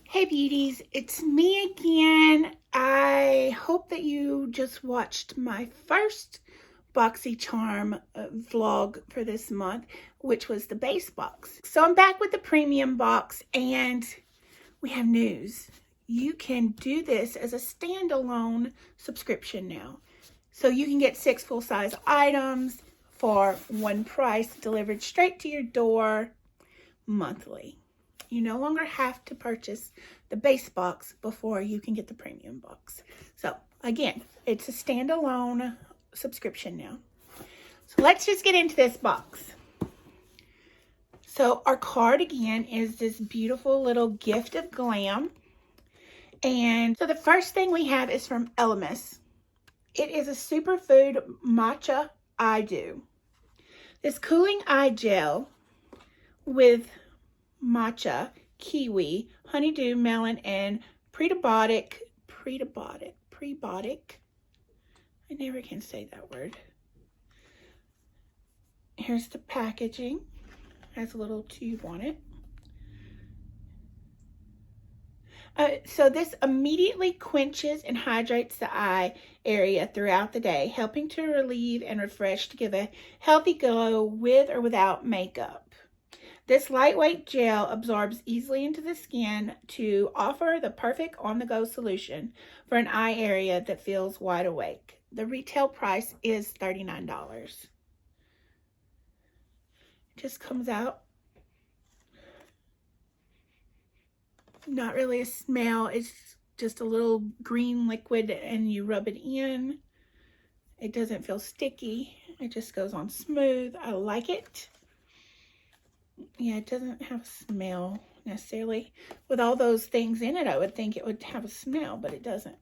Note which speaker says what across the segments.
Speaker 1: Hey beauties, it's me again. I hope that you just watched my first BoxyCharm vlog for this month, which was the base box. So I'm back with the premium box and we have news. You can do this as a standalone subscription now. So you can get 6 full-size items for one price delivered straight to your door monthly. You no longer have to purchase the base box before you can get the premium box. So again, it's a standalone subscription now. So let's just get into this box. So our card again is this beautiful little gift of glam. And so the first thing we have is from Elemis. It is a Superfood Matcha eye dew. This cooling eye gel with matcha, kiwi, honeydew, melon, and prebiotic. I never can say that word. Here's the packaging. Has a little tube on it. So this immediately quenches and hydrates the eye area throughout the day, helping to relieve and refresh to give a healthy glow with or without makeup. This lightweight gel absorbs easily into the skin to offer the perfect on-the-go solution for an eye area that feels wide awake. The retail price is $39. It just comes out. Not really a smell. It's just a little green liquid and you rub it in. It doesn't feel sticky. It just goes on smooth. I like it. Yeah, it doesn't have a smell necessarily. With all those things in it, I would think it would have a smell, but it doesn't.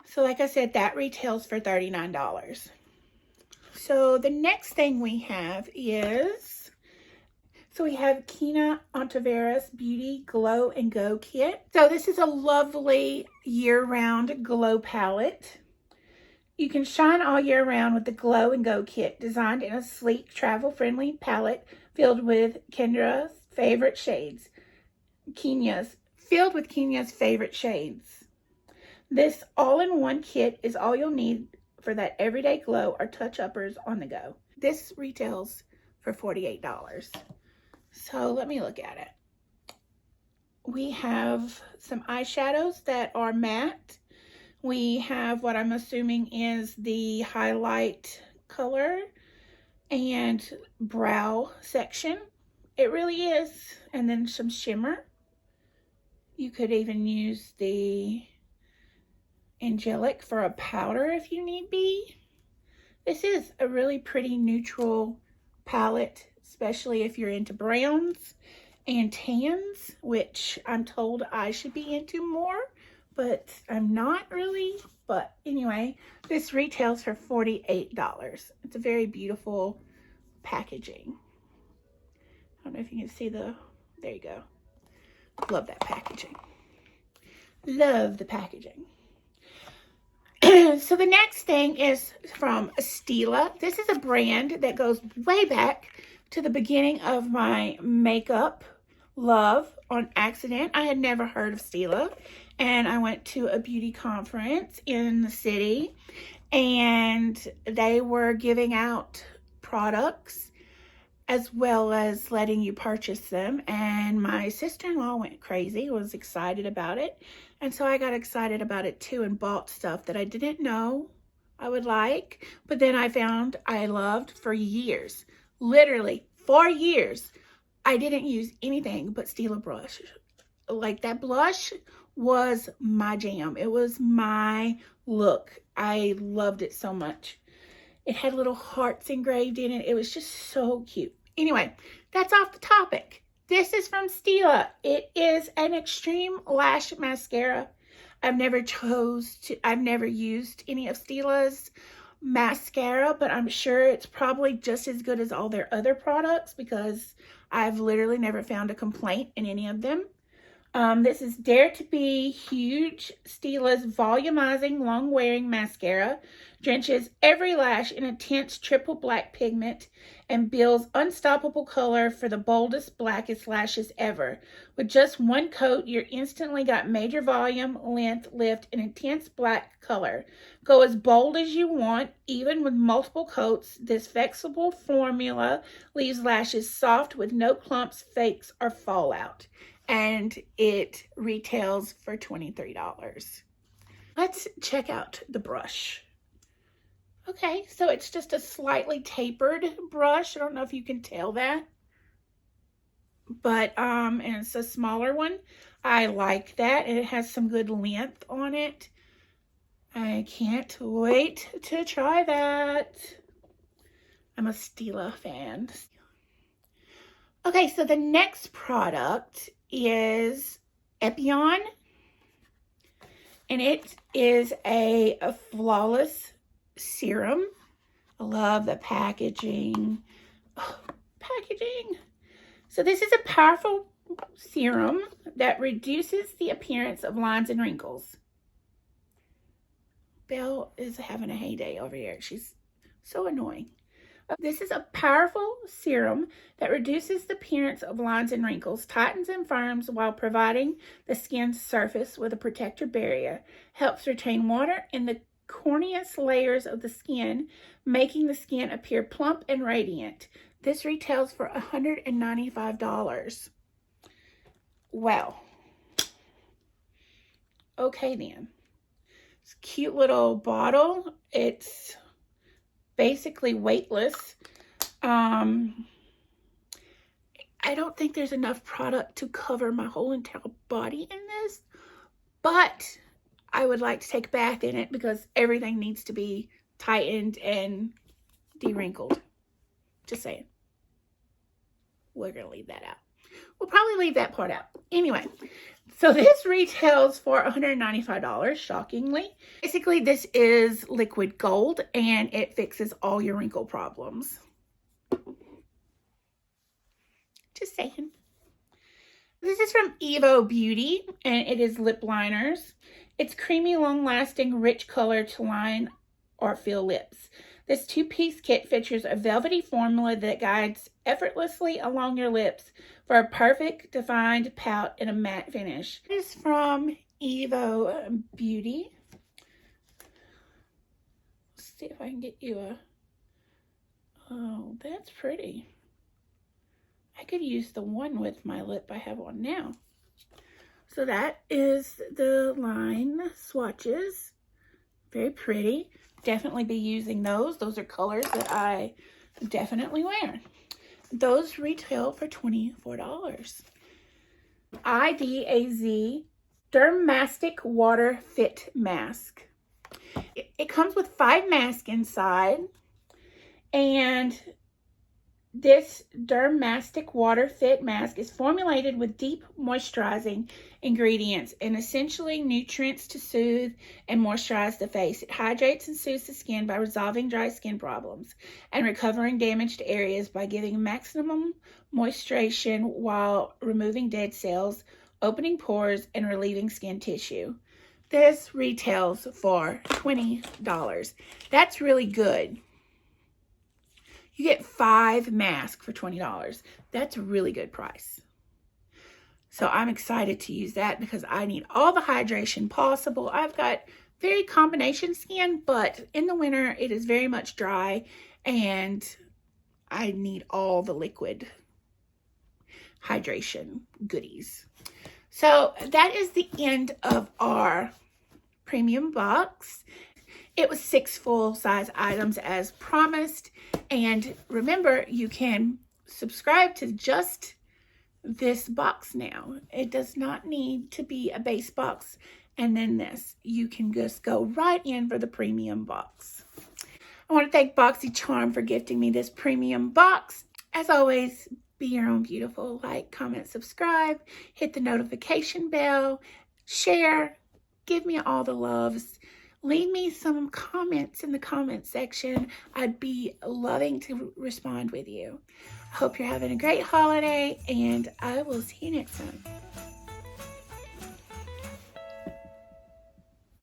Speaker 1: So like I said, that retails for $39. So the next thing we have is, so we have Kenia Ontiveros Beauty Glow and Go Kit. So this is a lovely year-round glow palette. You can shine all year round with the Glow and Go Kit, designed in a sleek, travel-friendly palette filled with Kenia's favorite shades. This all-in-one kit is all you'll need for that everyday glow or touch-uppers on the go. This retails for $48. So let me look at it. We have some eyeshadows that are matte. We have what I'm assuming is the highlight color and brow section. It really is. And then some shimmer. You could even use the angelic for a powder if you need be. This is a really pretty neutral palette, especially if you're into browns and tans, which I'm told I should be into more. But I'm not really. But anyway, this retails for $48. It's a very beautiful packaging. I don't know if you can see the, there you go. Love that packaging. Love the packaging. So the next thing is from Stila. This is a brand that goes way back to the beginning of my makeup love on accident. I had never heard of Stila. And I went to a beauty conference in the city and they were giving out products as well as letting you purchase them. And my sister-in-law went crazy, was excited about it. And so I got excited about it too and bought stuff that I didn't know I would like. But then I found I loved for years, literally 4 years. I didn't use anything but Stila brush. Like that blush was my jam. It was my look. I loved it so much. It had little hearts engraved in it. It was just so cute. Anyway, that's off the topic. This is from Stila. It is an extreme lash mascara. I've never used any of Stila's mascara, but I'm sure it's probably just as good as all their other products because I've literally never found a complaint in any of them. This is Dare to Be Huge. Stila's volumizing, long-wearing mascara drenches every lash in intense triple black pigment and builds unstoppable color for the boldest, blackest lashes ever. With just one coat, you're instantly got major volume, length, lift, and intense black color. Go as bold as you want, even with multiple coats. This flexible formula leaves lashes soft with no clumps, fakes, or fallout. And it retails for $23. Let's check out the brush. Okay, so it's just a slightly tapered brush. I don't know if you can tell that. But, and it's a smaller one. I like that. It has some good length on it. I can't wait to try that. I'm a Stila fan. Okay, so the next product is Epione. And it is a flawless serum. I love the packaging. Oh, packaging. So this is a powerful serum that reduces the appearance of lines and wrinkles. Belle is having a heyday over here. She's so annoying. This is a powerful serum that reduces the appearance of lines and wrinkles, tightens and firms while providing the skin's surface with a protective barrier, helps retain water in the corneous layers of the skin, making the skin appear plump and radiant. This retails for $195. Well, okay then. It's a cute little bottle. It's basically weightless. I don't think there's enough product to cover my whole entire body in this, but I would like to take a bath in it because everything needs to be tightened and de-wrinkled. Just saying. We're going to leave that out. We'll probably leave that part out. Anyway, so this retails for $195, shockingly. Basically, this is liquid gold, and it fixes all your wrinkle problems. Just saying. This is from Evo Beauty, and it is lip liners. It's creamy, long-lasting, rich color to line or fill lips. This two-piece kit features a velvety formula that guides effortlessly along your lips for a perfect defined pout and a matte finish. This is from Evo Beauty. Let's see if I can get you a... Oh, that's pretty. I could use the one with my lip I have on now. So that is the line swatches. Very pretty. Definitely be using those. Those are colors that I definitely wear. Those retail for $24. ID.AZ DERMASTIC Water Fit Mask. It comes with 5 masks inside, and this DERMASTIC Water Fit Mask is formulated with deep moisturizing ingredients and essentially nutrients to soothe and moisturize the face. It hydrates and soothes the skin by resolving dry skin problems and recovering damaged areas by giving maximum moisturization while removing dead cells, opening pores, and relieving skin tissue. This retails for $20. That's really good. You get 5 masks for $20. That's a really good price. So I'm excited to use that because I need all the hydration possible. I've got very combination skin, but in the winter it is very much dry and I need all the liquid hydration goodies. So that is the end of our premium box. It was 6 full-size items as promised. And remember, you can subscribe to just this box now. It does not need to be a base box and then this. You can just go right in for the premium box. I want to thank BoxyCharm for gifting me this premium box. As always, be your own beautiful. Like, comment, subscribe, hit the notification bell, share, give me all the loves. Leave me some comments in the comment section. I'd be loving to respond with you. I hope you're having a great holiday, and I will see you next time.